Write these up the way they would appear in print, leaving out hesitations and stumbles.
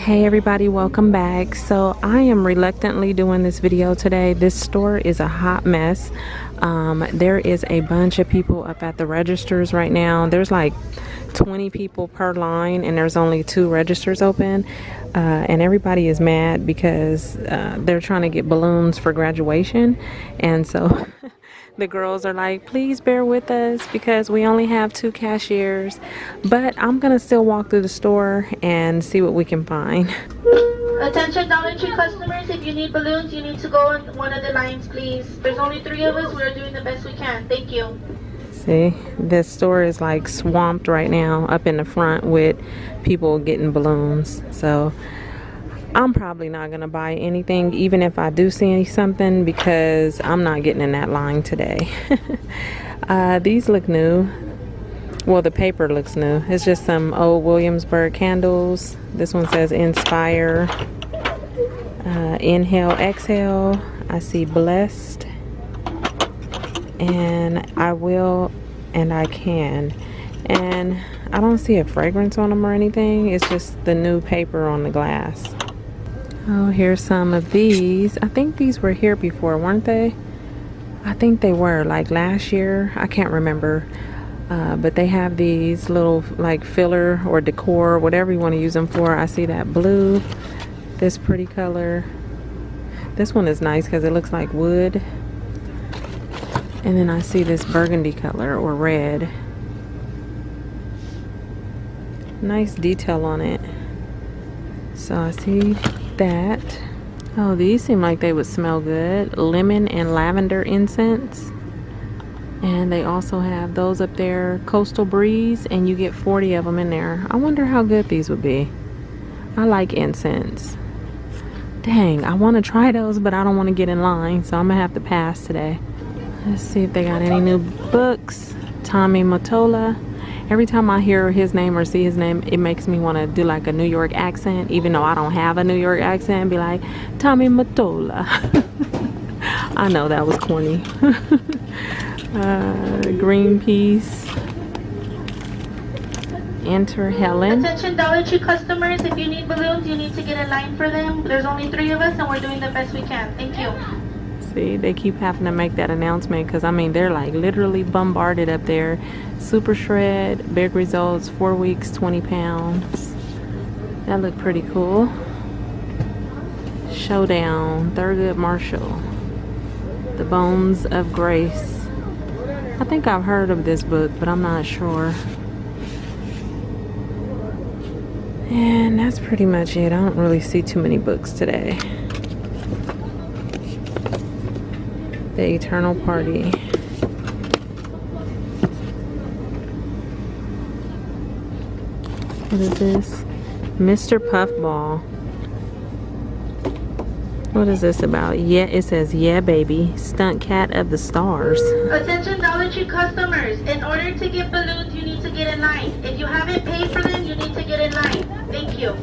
Hey everybody, welcome back. So I am reluctantly doing this video today. This store is a hot mess. There is a bunch of people up at the registers right now. There's like 20 people per line and there's only 2 registers open, and everybody is mad because they're trying to get balloons for graduation. And so the girls are like, please bear with us because we only have 2 cashiers, but I'm gonna still walk through the store and see what we can find. Attention Dollar Tree customers, if you need balloons, you need to go on one of the lines, please. There's only 3 of us. We're doing the best we can. Thank you. See, this store is like swamped right now up in the front with people getting balloons. So I'm probably not gonna buy anything, even if I do see something, because I'm not getting in that line today. These look new. Well, the paper looks new. It's just some old Williamsburg candles. This one says Inspire, Inhale, Exhale. I see Blessed, and I Will, and I Can. And I don't see a fragrance on them or anything. It's just the new paper on the glass. Oh, here's some of these. I think these were here before, weren't they? I think they were, like last year. I can't remember. But they have these little like filler or decor, whatever you want to use them for. I see that blue, this pretty color. This one is nice because it looks like wood. And then I see this burgundy color or red. Nice detail on it. So I see that. Oh, these seem like they would smell good. Lemon and lavender incense. And they also have those up there, Coastal Breeze, and you get 40 of them in there. I wonder how good these would be. I like incense. Dang, I want to try those, but I don't want to get in line, so I'm gonna have to pass today. Let's see if they got any new books. Tommy Mottola. Every time I hear his name or see his name, it makes me want to do like a New York accent, even though I don't have a New York accent. Be like, Tommy Mottola. I know that was corny. Greenpeace. Enter Helen. Attention Dollar Tree customers, if you need balloons, you need to get in line for them. There's only 3 of us and we're doing the best we can. Thank you. See, they keep having to make that announcement because I mean they're like literally bombarded up there. Super Shred, big results, 4 weeks, 20 pounds. That looked pretty cool. Showdown, Thurgood Marshall. The Bones of Grace. I think I've heard of this book, but I'm not sure. And that's pretty much it. I don't really see too many books today. The Eternal Party. What is this? Mr. Puffball. What is this about? Yeah, it says, yeah, baby. Stunt Cat of the Stars. Attention Dollar Tree customers, in order to get balloons, you need to get in line. If you haven't paid for them, you need to get in line. Thank you.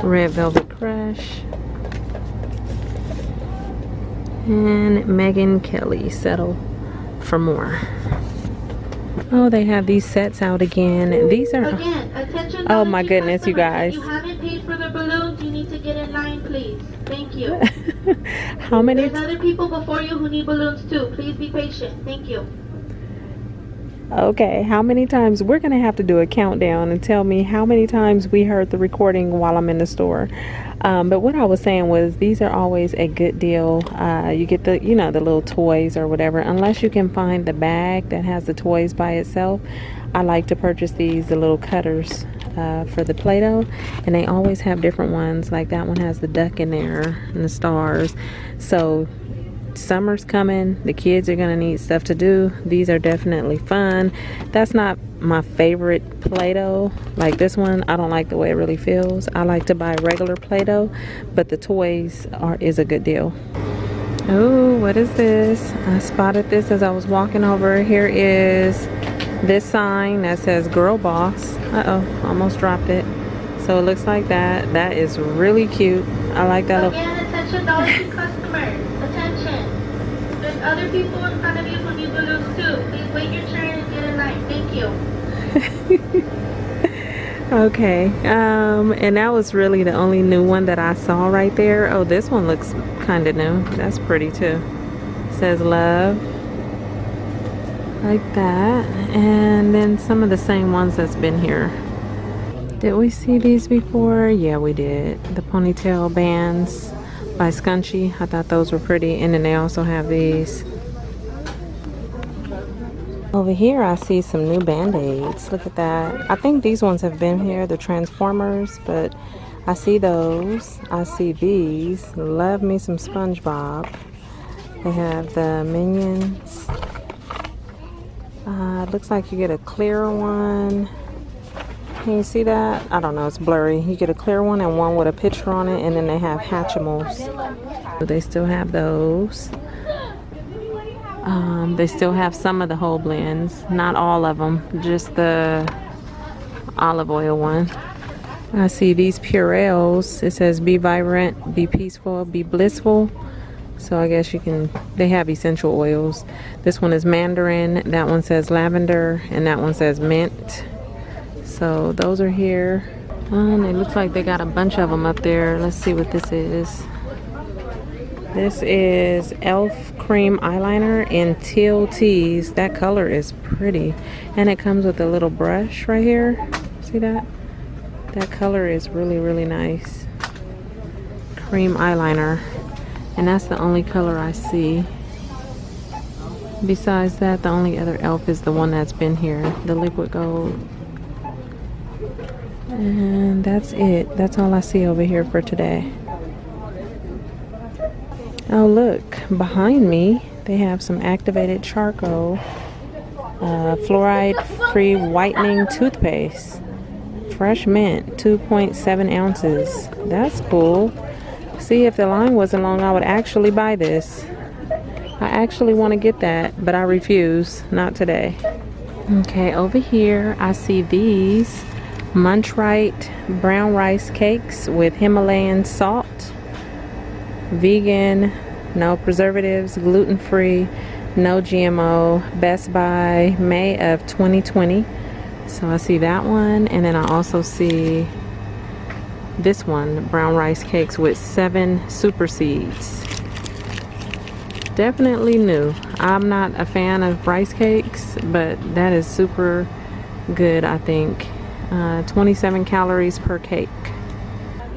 Red Velvet Crush. And Megan Kelly, Settle for More. Oh, they have these sets out again. These are... Again, attention oh my Dollar Tree goodness, you customers, guys. if you haven't paid for the balloons, you need to get in line, please. Thank you. How many? There's other people before you who need balloons too. Please be patient. Thank you. Okay, how many times? We're gonna have to do a countdown and tell me how many times we heard the recording while I'm in the store. But what I was saying was these are always a good deal. You get the, you know, the little toys or whatever, unless you can find the bag that has the toys by itself. I like to purchase these, the little cutters for the Play-Doh, and they always have different ones. Like that one has the duck in there and the stars. So summer's coming, the kids are gonna need stuff to do. These are definitely fun. That's not my favorite Play-Doh. Like this one, I don't like the way it really feels. I like to buy regular Play-Doh, but the toys is a good deal. Oh, what is this? I spotted this as I was walking over. Here is this sign that says Girl Boss. Uh-oh, almost dropped it. So it looks like that. That is really cute. I like that. Again, attention Dollar Tree customers. Attention. There's other people in front of you who need balloons too. Please wait your turn and get in line. Thank you. Okay, and that was really the only new one that I saw right there. Oh, this one looks kind of new. That's pretty too. Says love, like that. And then some of the same ones that's been here. Did we see these before? Yeah, we did. The ponytail bands by Scunchie. I thought those were pretty. And then they also have these. Over here I see some new band-aids. Look at that. I think these ones have been here, the Transformers, but I see those. I see these. Love me some SpongeBob. They have the Minions. It looks like you get a clear one. Can you see that? I don't know, it's blurry. You get a clear one and one with a picture on it, and then they have Hatchimals. They still have those. They still have some of the whole blends, not all of them, just the olive oil one. I see these Purells. It says be vibrant, be peaceful, be blissful. So I guess you can, they have essential oils. This one is mandarin, that one says lavender, and that one says mint. So those are here. And it looks like they got a bunch of them up there. Let's see what this is. This is e.l.f. cream eyeliner in teal teas. That color is pretty. And it comes with a little brush right here. See that? That color is really, really nice. Cream eyeliner. And that's the only color I see. Besides that, the only other e.l.f. is the one that's been here. The liquid gold. And that's it. That's all I see over here for today. Oh, look, behind me they have some activated charcoal fluoride-free whitening toothpaste. Fresh mint, 2.7 ounces. That's cool. See, if the line wasn't long, I would actually buy this. I actually want to get that, but I refuse. Not today. Okay, over here I see these Munch Right brown rice cakes with Himalayan salt. Vegan, no preservatives, gluten-free, no GMO. Best by May of 2020. So I see that one, and then I also see this one, brown rice cakes with 7 super seeds. Definitely new. I'm not a fan of rice cakes, but that is super good, I think. 27 calories per cake.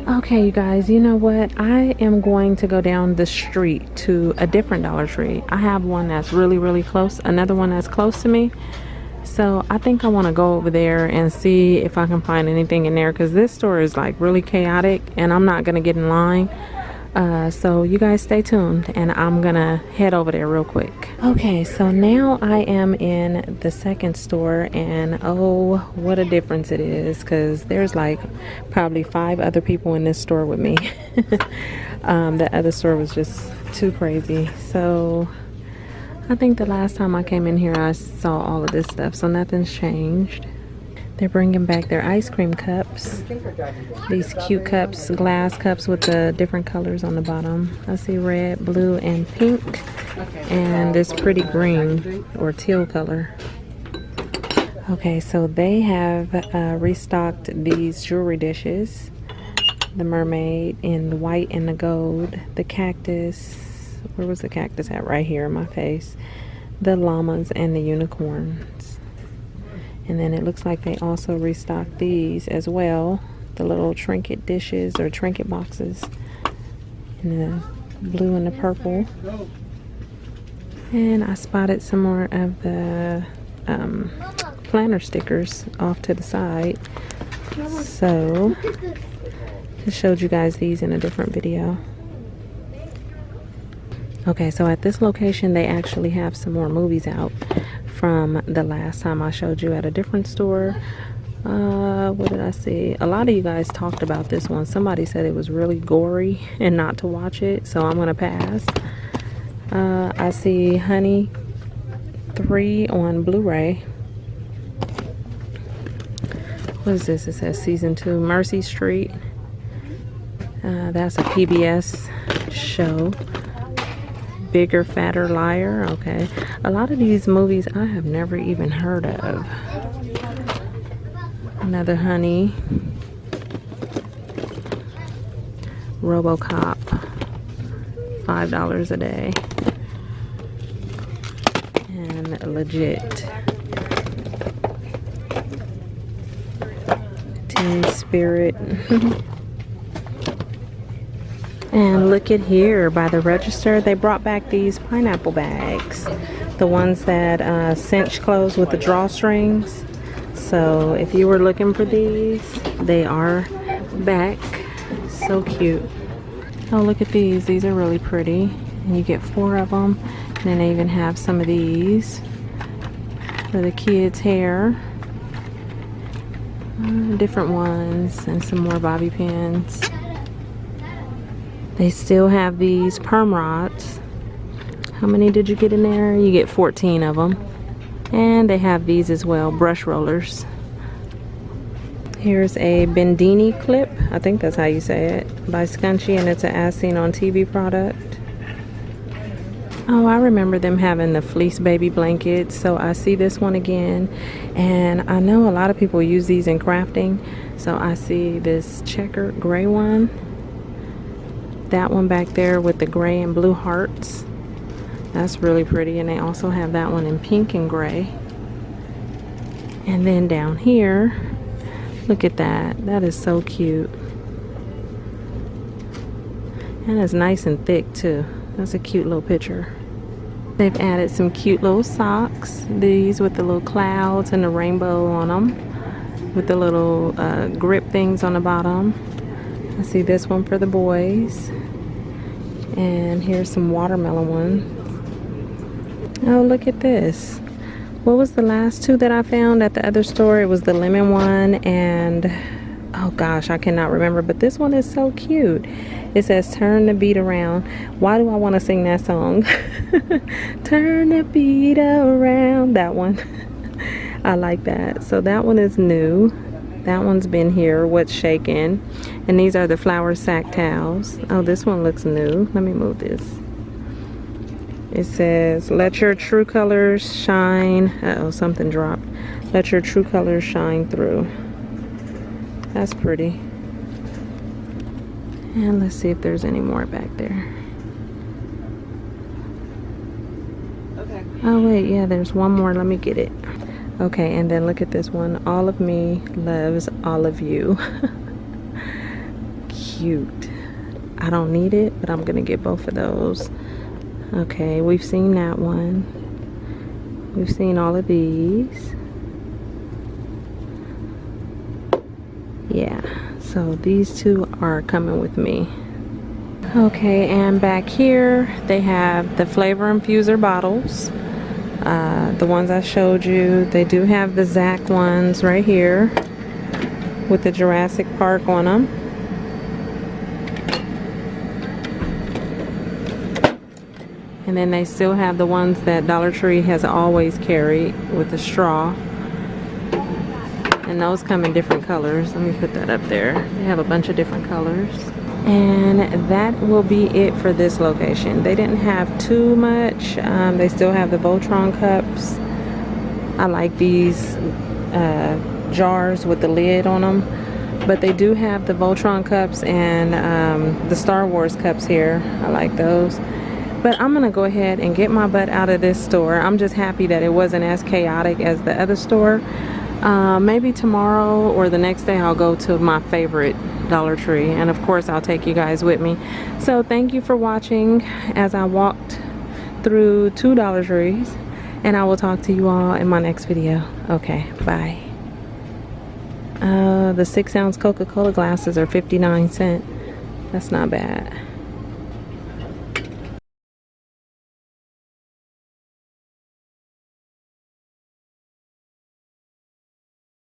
Okay, you guys, you know what? I am going to go down the street to a different Dollar Tree. I have one that's really, really close, another one that's close to me. So I think I want to go over there and see if I can find anything in there, because this store is like really chaotic and I'm not going to get in line. So you guys stay tuned and I'm gonna head over there real quick. Okay, so now I am in the second store, and oh, what a difference it is, because there's like probably 5 other people in this store with me. The other store was just too crazy. So I think the last time I came in here I saw all of this stuff, so nothing's changed. They're bringing back their ice cream cups. These cute cups, glass cups with the different colors on the bottom. I see red, blue, and pink. And this pretty green or teal color. Okay, so they have restocked these jewelry dishes. The mermaid in the white and the gold. The cactus. Where was the cactus at? Right here in my face. The llamas and the unicorns. And then it looks like they also restocked these as well. The little trinket dishes or trinket boxes. In the blue and the purple. And I spotted some more of the planner stickers off to the side. So, I showed you guys these in a different video. Okay, so at this location they actually have some more movies out from the last time I showed you at a different store. What did I see? A lot of you guys talked about this one. Somebody said it was really gory and not to watch it, so I'm gonna pass. I see Honey 3 on Blu-ray. What is this? It says season 2, Mercy Street. That's a PBS show. Bigger, Fatter, Liar. Okay, a lot of these movies I have never even heard of. Another honey. RoboCop. $5 a day. And legit. Teen Spirit. And look at here, by the register, they brought back these pineapple bags. The ones that cinch close with the drawstrings. So if you were looking for these, they are back. So cute. Oh, look at these. These are really pretty. And you get 4 of them. And then they even have some of these for the kids' hair. Different ones. And some more bobby pins. They still have these perm rods. How many did you get in there? You get 14 of them. And they have these as well, brush rollers. Here's a Bendini clip. I think that's how you say it. By Scunchie, and it's an As Seen on TV product. Oh, I remember them having the fleece baby blankets. So I see this one again. And I know a lot of people use these in crafting. So I see this checkered gray one. That one back there with the gray and blue hearts. That's really pretty. And they also have that one in pink and gray. And then down here, look at that. That is so cute. And it's nice and thick too. That's a cute little picture. They've added some cute little socks. These with the little clouds and the rainbow on them. With the little grip things on the bottom. I see this one for the boys. And here's some watermelon ones. Oh, look at this. What was the last 2 that I found at the other store? It was the lemon one and, oh gosh, I cannot remember. But this one is so cute. It says, turn the beat around. Why do I want to sing that song? Turn the beat around. That one. I like that. So that one is new. That one's been here. What's shaking? And these are the flower sack towels. Oh, this one looks new. Let me move this. It says, let your true colors shine. Uh-oh, something dropped. Let your true colors shine through. That's pretty. And let's see if there's any more back there. Okay. Oh, wait, yeah, there's one more. Let me get it. Okay, and then look at this one. All of me loves all of you. Cute. I don't need it, but I'm gonna get both of those. Okay, we've seen that one. We've seen all of these. Yeah, so these 2 are coming with me. Okay, and back here they have the flavor infuser bottles. The ones I showed you. They do have the Zach ones right here with the Jurassic Park on them. And then they still have the ones that Dollar Tree has always carried with the straw. And those come in different colors. Let me put that up there. They have a bunch of different colors. And that will be it for this location. They didn't have too much. They still have the Voltron cups. I like these jars with the lid on them. But they do have the Voltron cups and the Star Wars cups here. I like those. But I'm going to go ahead and get my butt out of this store. I'm just happy that it wasn't as chaotic as the other store. Maybe tomorrow or the next day I'll go to my favorite Dollar Tree. And of course I'll take you guys with me. So thank you for watching as I walked through 2 Dollar Trees. And I will talk to you all in my next video. Okay, bye. The 6-ounce Coca-Cola glasses are 59 cents. That's not bad.